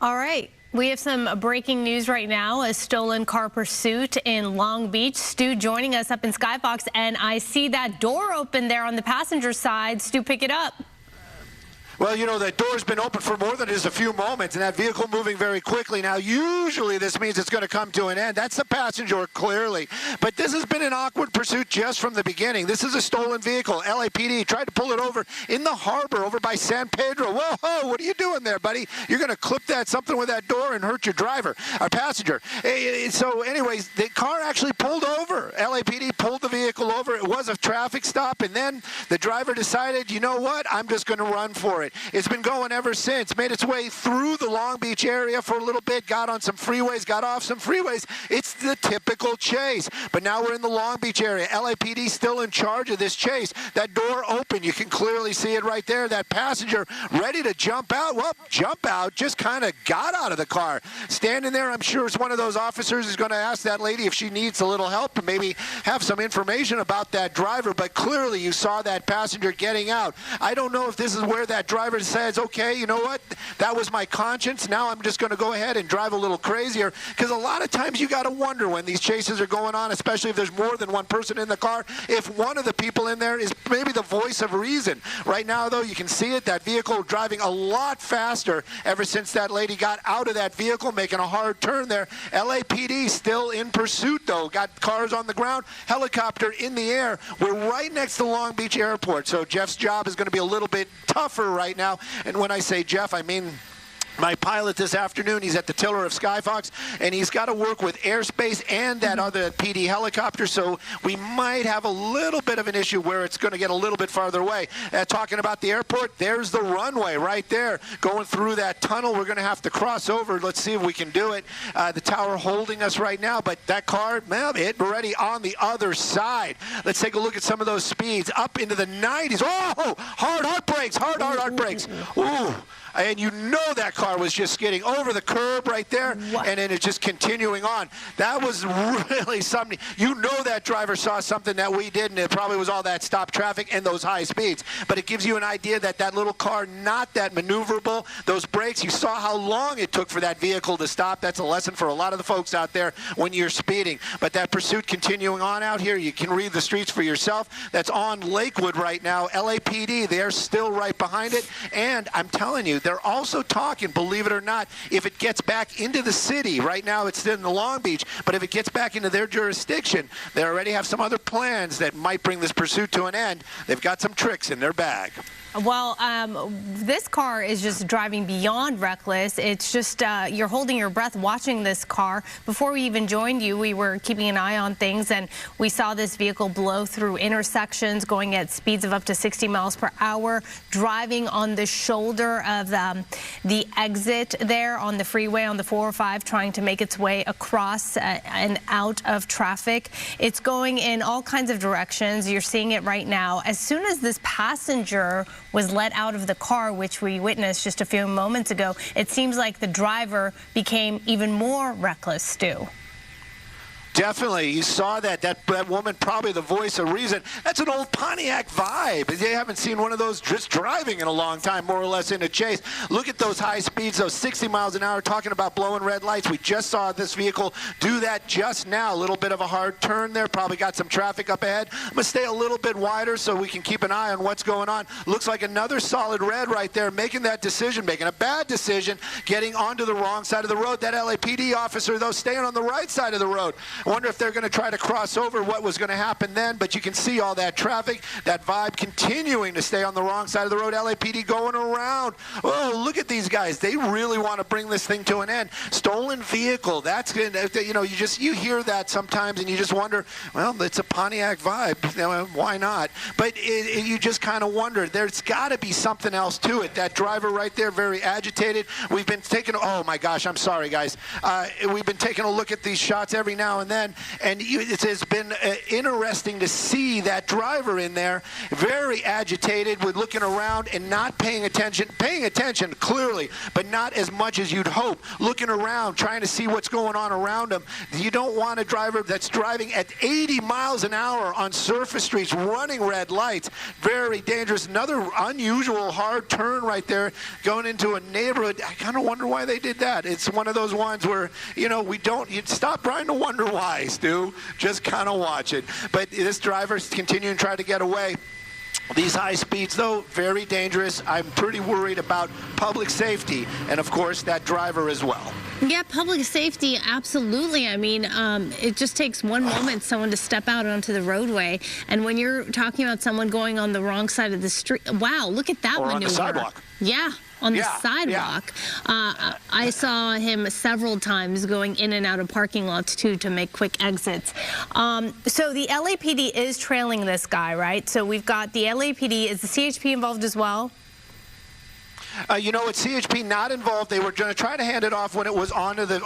All right. We have some breaking news right now. A stolen car pursuit in Long Beach. Stu joining us up in Skyfox, and I see that door open there on the passenger side. Stu, pick it up. Well, you know, that door's been open for more than just a few moments, and that vehicle moving very quickly. Now, usually this means it's going to come to an end. That's the passenger, clearly. But this has been an awkward pursuit just from the beginning. This is a stolen vehicle. LAPD tried to pull it over in the harbor over by San Pedro. Whoa, what are you doing there, buddy? You're going to clip something with that door and hurt your driver, our passenger. So anyways, the car actually pulled over. LAPD pulled the vehicle over. It was a traffic stop, and then the driver decided, you know what, I'm just going to run for it. It's been going ever since. Made its way through the Long Beach area for a little bit, got on some freeways, got off some freeways. It's the typical chase. But now we're in the Long Beach area. LAPD still in charge of this chase. That door open, you can clearly see it right there. That passenger ready to jump out. Well, jump out, just kind of got out of the car. Standing there, I'm sure it's one of those officers who's going to ask that lady if she needs a little help and maybe have some information about that driver. But clearly you saw that passenger getting out. I don't know if this is where that driver says, okay, you know what, that was my conscience, now I'm just going to go ahead and drive a little crazier, because a lot of times you got to wonder when these chases are going on, especially if there's more than one person in the car, if one of the people in there is maybe the voice of reason. Right now, though, you can see it, that vehicle driving a lot faster ever since that lady got out of that vehicle, making a hard turn there. LAPD still in pursuit, though, got cars on the ground, helicopter in the air. We're right next to Long Beach Airport, so Jeff's job is going to be a little bit tougher right now. And when I say Jeff, I mean my pilot this afternoon. He's at the tiller of Skyfox, and he's got to work with airspace and that other PD helicopter, so we might have a little bit of an issue where it's going to get a little bit farther away. Talking about the airport, there's the runway right there. Going through that tunnel, we're going to have to cross over. Let's see if we can do it. The tower holding us right now, but that car, well, it's already on the other side. Let's take a look at some of those speeds. Up into the 90s. Oh, hard brakes, hard brakes. Ooh. And you know that car was just skidding over the curb right there, and then it's just continuing on. That was really something. You know that driver saw something that we didn't. It probably was all that stop traffic and those high speeds. But it gives you an idea that that little car, not that maneuverable. Those brakes, you saw how long it took for that vehicle to stop. That's a lesson for a lot of the folks out there when you're speeding. But that pursuit continuing on out here, you can read the streets for yourself. That's on Lakewood right now. LAPD, they're still right behind it. And I'm telling you, they're also talking, believe it or not, if it gets back into the city, right now it's in the Long Beach, but if it gets back into their jurisdiction, they already have some other plans that might bring this pursuit to an end. They've got some tricks in their bag. Well, this car is just driving beyond reckless. It's just you're holding your breath watching this car. Before we even joined you, we were keeping an eye on things, and we saw this vehicle blow through intersections, going at speeds of up to 60 miles per hour, driving on the shoulder of the exit there on the freeway on the 405, trying to make its way across and out of traffic. It's going in all kinds of directions. You're seeing it right now. As soon as this passenger was let out of the car, which we witnessed just a few moments ago, it seems like the driver became even more reckless, Stu. Definitely. You saw that woman, probably the voice of reason. That's an old Pontiac vibe. They haven't seen one of those just driving in a long time, more or less in a chase. Look at those high speeds, those 60 miles an hour, talking about blowing red lights. We just saw this vehicle do that just now. A little bit of a hard turn there. Probably got some traffic up ahead. I'm going to stay a little bit wider so we can keep an eye on what's going on. Looks like another solid red right there, making that decision, making a bad decision, getting onto the wrong side of the road. That LAPD officer, though, staying on the right side of the road. I wonder if they're going to try to cross over, what was going to happen then, but you can see all that traffic, that vibe continuing to stay on the wrong side of the road. LAPD going around. Oh, look at these guys. They really want to bring this thing to an end. Stolen vehicle. That's, you know, you hear that sometimes and you just wonder, well, it's a Pontiac vibe. You know, why not? But you just kind of wonder. There's got to be something else to it. That driver right there, very agitated. We've been taking, oh my gosh, I'm sorry, guys. We've been taking a look at these shots every now and then. then. And it has been interesting to see that driver in there, very agitated, with looking around and not paying attention clearly, but not as much as you'd hope. Looking around, trying to see what's going on around him. You don't want a driver that's driving at 80 miles an hour on surface streets, running red lights. Very dangerous. Another unusual hard turn right there, going into a neighborhood. I kind of wonder why they did that. It's one of those ones where, you stop trying to wonder why, Stu. Just kind of watch it. But this driver's continuing to try to get away. These high speeds, though, very dangerous. I'm pretty worried about public safety and, of course, that driver as well. Yeah, public safety, absolutely. I mean, it just takes one moment, someone to step out onto the roadway. And when you're talking about someone going on the wrong side of the street, wow, look at that maneuver. On the sidewalk. Yeah. On the sidewalk. Yeah. I saw him several times going in and out of parking lots, too, to make quick exits. So the LAPD is trailing this guy, right? So we've got the LAPD. Is the CHP involved as well? With CHP not involved, they were going to try to hand it off when it was onto the.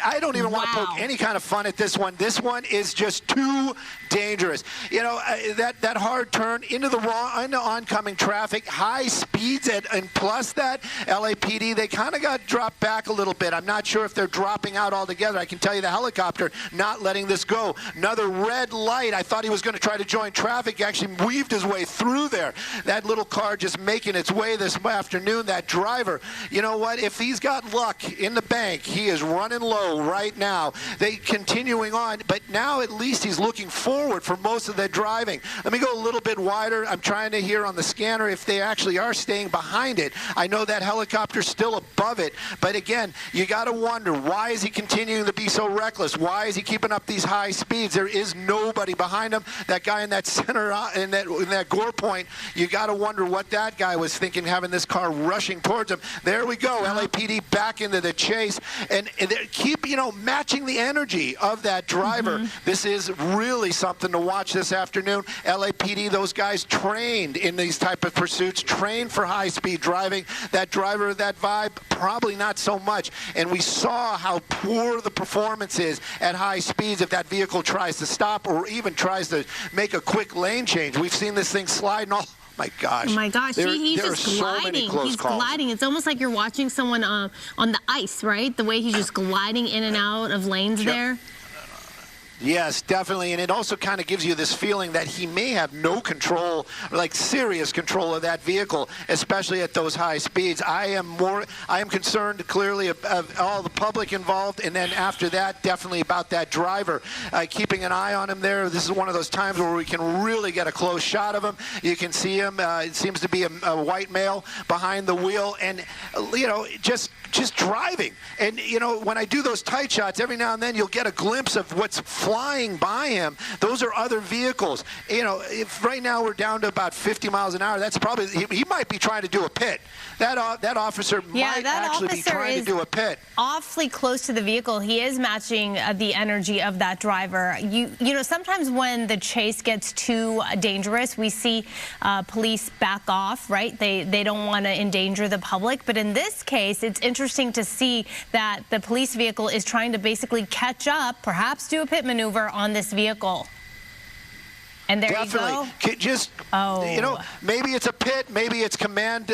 I don't even want to poke any kind of fun at this one. This one is just too dangerous. That hard turn into oncoming traffic, high speeds, and plus that LAPD, they kind of got dropped back a little bit. I'm not sure if they're dropping out altogether. I can tell you the helicopter not letting this go. Another red light. I thought he was going to try to join traffic. He actually weaved his way through there. That little car just making its way this afternoon. That driver, you know what? If he's got luck in the bank, he is running low right now. They continuing on, but now at least he's looking forward for most of the driving. Let me go a little bit wider. I'm trying to hear on the scanner if they actually are staying behind it. I know that helicopter's still above it, but again, you got to wonder, why is he continuing to be so reckless? Why is he keeping up these high speeds? There is nobody behind him. That guy in that center, in that gore point, you got to wonder what that guy was thinking, having this car rushing towards him. There we go. LAPD back into the chase, and they keep, matching the energy of that driver. This is really something to watch this afternoon. LAPD, those guys trained in these type of pursuits, trained for high-speed driving. That driver, that vibe, probably not so much. And we saw how poor the performance is at high speeds if that vehicle tries to stop or even tries to make a quick lane change. We've seen this thing sliding all. My gosh. Oh my gosh, he's just gliding. He's gliding. It's almost like you're watching someone on the ice, right? The way he's just gliding in and out of lanes there. Yes, definitely, and it also kind of gives you this feeling that he may have no control, like serious control of that vehicle, especially at those high speeds. I am concerned clearly of all the public involved, and then after that, definitely about that driver. Keeping an eye on him there. This is one of those times where we can really get a close shot of him. You can see him. It seems to be a white male behind the wheel, and just driving. And when I do those tight shots, every now and then you'll get a glimpse of what's flying by him. Those are other vehicles. If right now we're down to about 50 miles an hour, that's probably, he might be trying to do a pit. That officer might actually be trying to do a pit. Awfully close to the vehicle. He is matching the energy of that driver. Sometimes when the chase gets too dangerous, we see police back off, right? They don't want to endanger the public. But in this case, it's interesting to see that the police vehicle is trying to basically catch up, perhaps do a pit maneuver on this vehicle. And there Definitely. you go. Maybe it's a pit, maybe it's command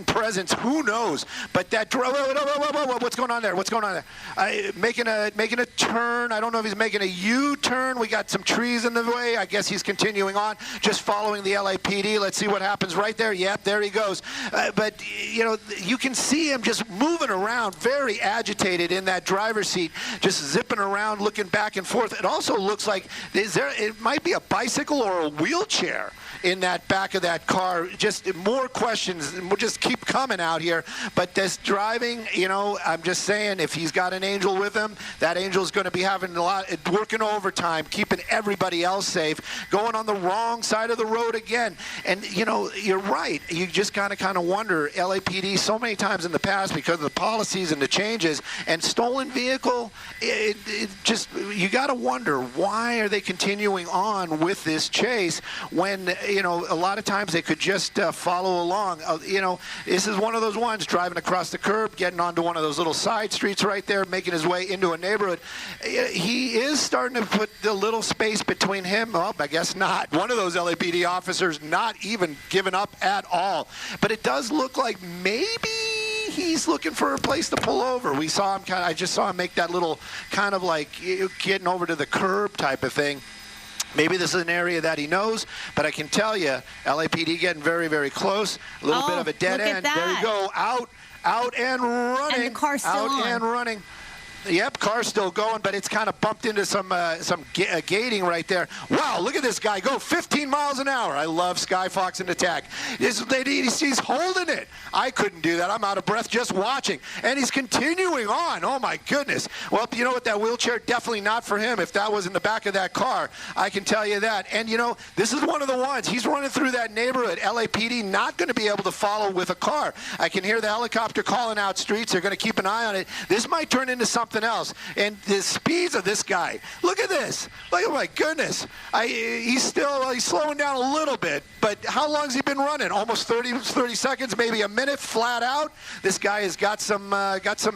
presence. Who knows? But that what's going on there? What's going on there? Making a turn. I don't know if he's making a U-turn. We got some trees in the way. I guess he's continuing on, just following the LAPD. Let's see what happens right there. Yep, there he goes. But you can see him just moving around, very agitated in that driver's seat, just zipping around, looking back and forth. It also looks like it might be a bicycle or a wheelchair in that back of that car. Just more questions, and we'll just keep coming out here. But this driving, I'm just saying, if he's got an angel with him, that angel's going to be having working overtime, keeping everybody else safe, going on the wrong side of the road again. And you're right. You just kind of wonder, LAPD so many times in the past, because of the policies and the changes, and stolen vehicle, you got to wonder, why are they continuing on with this chase when a lot of times they could just follow along. This is one of those ones, driving across the curb, getting onto one of those little side streets right there, making his way into a neighborhood. He is starting to put the little space between him. Well, I guess not. One of those LAPD officers not even giving up at all. But it does look like maybe he's looking for a place to pull over. We saw him I just saw him make that little kind of like getting over to the curb type of thing. Maybe this is an area that he knows, but I can tell you, LAPD getting very, very close. A little bit of a dead end. There you go. Out and running. And the car's still out and running. Yep, car's still going, but it's kind of bumped into some gating right there. Wow, look at this guy go 15 miles an hour. I love Sky Fox in attack. He's holding it. I couldn't do that. I'm out of breath just watching. And he's continuing on. Oh, my goodness. Well, you know what? That wheelchair, definitely not for him. If that was in the back of that car, I can tell you that. And, this is one of the ones. He's running through that neighborhood. LAPD not going to be able to follow with a car. I can hear the helicopter calling out streets. They're going to keep an eye on it. This might turn into something else. And the speeds of this guy, look at this. Like, oh my goodness. He's slowing down a little bit, but how long has he been running? Almost 30 seconds, maybe a minute, flat out. This guy has got some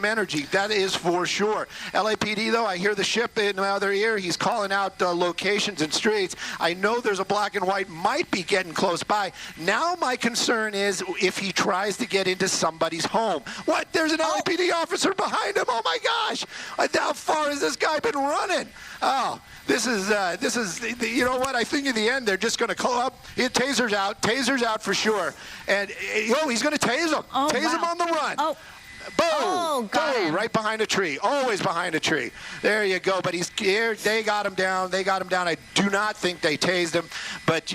energy. That is for sure. LAPD, though, I hear the ship in my other ear. He's calling out locations and streets. I know there's a black and white might be getting close by. Now my concern is if he tries to get into somebody's home. What? There's an LAPD officer behind him. Oh my gosh. How far has this guy been running? Oh, this is you know what? I think in the end they're just going to call up. Taser's out for sure. And he's going to tase him. Oh, tase him on the run. Oh. Boom! Boom! Right behind a tree. Always behind a tree. There you go. But he's here. They got him down. I do not think they tased him, but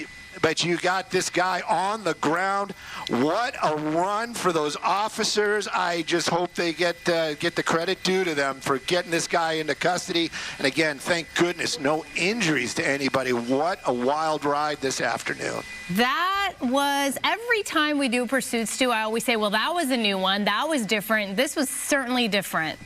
you got this guy on the ground. What a run for those officers. I just hope they get the credit due to them for getting this guy into custody. And again, thank goodness, no injuries to anybody. What a wild ride this afternoon. That was, every time we do Pursuit, Stu, I always say, well, that was a new one. That was different. This was certainly different.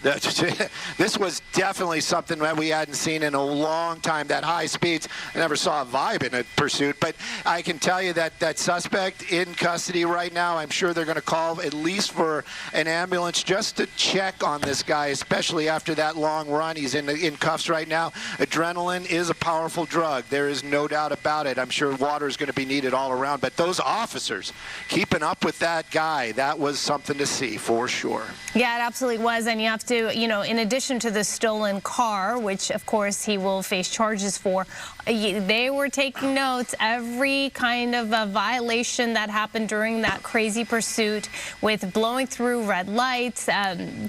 This was definitely something that we hadn't seen in a long time, that high speeds. I never saw a vibe in a pursuit, but I can tell you that suspect in custody right now. I'm sure they're going to call at least for an ambulance just to check on this guy, especially after that long run. He's in cuffs right now. Adrenaline is a powerful drug. There is no doubt about it. I'm sure water is going to be needed all around, but those officers keeping up with that guy, that was something to see for sure. Yeah, it absolutely was, and you have to, in addition to the stolen car, which of course he will face charges for, they were taking notes. Every kind of a violation that happened during that crazy pursuit, with blowing through red lights,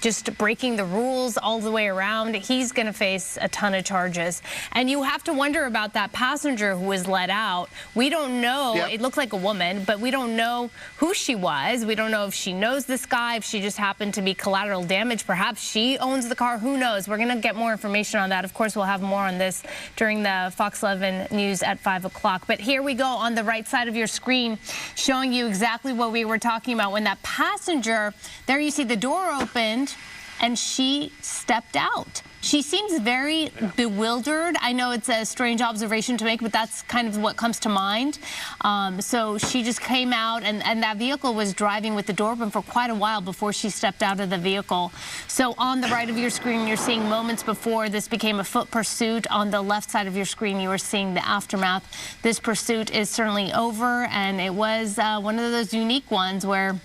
just breaking the rules all the way around, he's going to face a ton of charges. And you have to wonder about that passenger who was let out. We don't know. Yep. It looked like a woman, but we don't know who she was. We don't know if she knows this guy, if she just happened to be collateral damage. Perhaps she owns the car. Who knows? We're going to get more information on that. Of course, we'll have more on this during the Fox 11 news at 5 o'clock. But here we go on the right side of your screen, showing you exactly what we were talking about. When that passenger, there you see the door opened and she stepped out. She seems very bewildered. I know it's a strange observation to make, but that's kind of what comes to mind. So she just came out, and that vehicle was driving with the door open for quite a while before she stepped out of the vehicle. So on the right of your screen, you're seeing moments before this became a foot pursuit. On the left side of your screen, you are seeing the aftermath. This pursuit is certainly over, and it was one of those unique ones where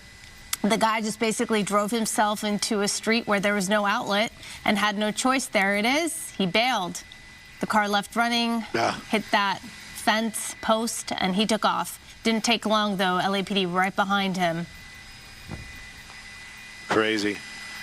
the guy just basically drove himself into a street where there was no outlet and had no choice. There it is. He bailed. The car left running, hit that fence post, and he took off. Didn't take long, though. LAPD right behind him. Crazy.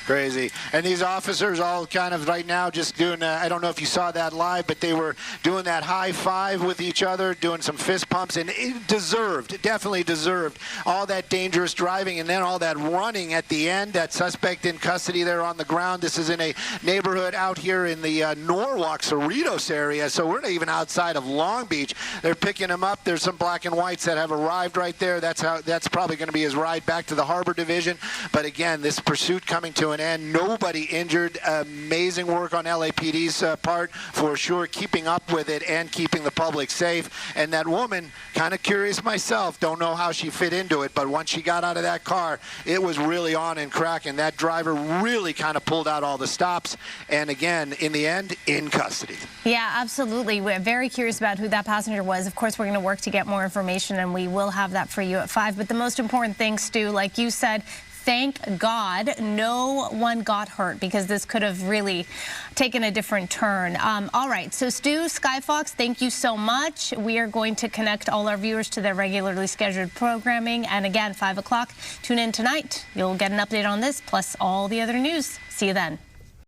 Crazy. And these officers all kind of right now just doing, I don't know if you saw that live, but they were doing that high five with each other, doing some fist pumps, and it deserved, definitely deserved, all that dangerous driving and then all that running at the end. That suspect in custody there on the ground. This is in a neighborhood out here in the Norwalk, Cerritos area, so we're not even outside of Long Beach. They're picking him up. There's some black and whites that have arrived right there. That's probably going to be his ride back to the Harbor Division. But again, this pursuit coming to to an end. Nobody injured. Amazing work on LAPD's part for sure, keeping up with it and keeping the public safe. And that woman, kind of curious myself, don't know how she fit into it, but once she got out of that car, it was really on and cracking. That driver really kind of pulled out all the stops, and again, in the end, in custody. Yeah, absolutely. We're very curious about who that passenger was. Of course, we're going to work to get more information, and we will have that for you at 5. But the most important thing, Stu, like you said, thank God no one got hurt, because this could have really taken a different turn. All right, so Stu, Skyfox, thank you so much. We are going to connect all our viewers to their regularly scheduled programming. And again, 5 o'clock, tune in tonight. You'll get an update on this, plus all the other news. See you then.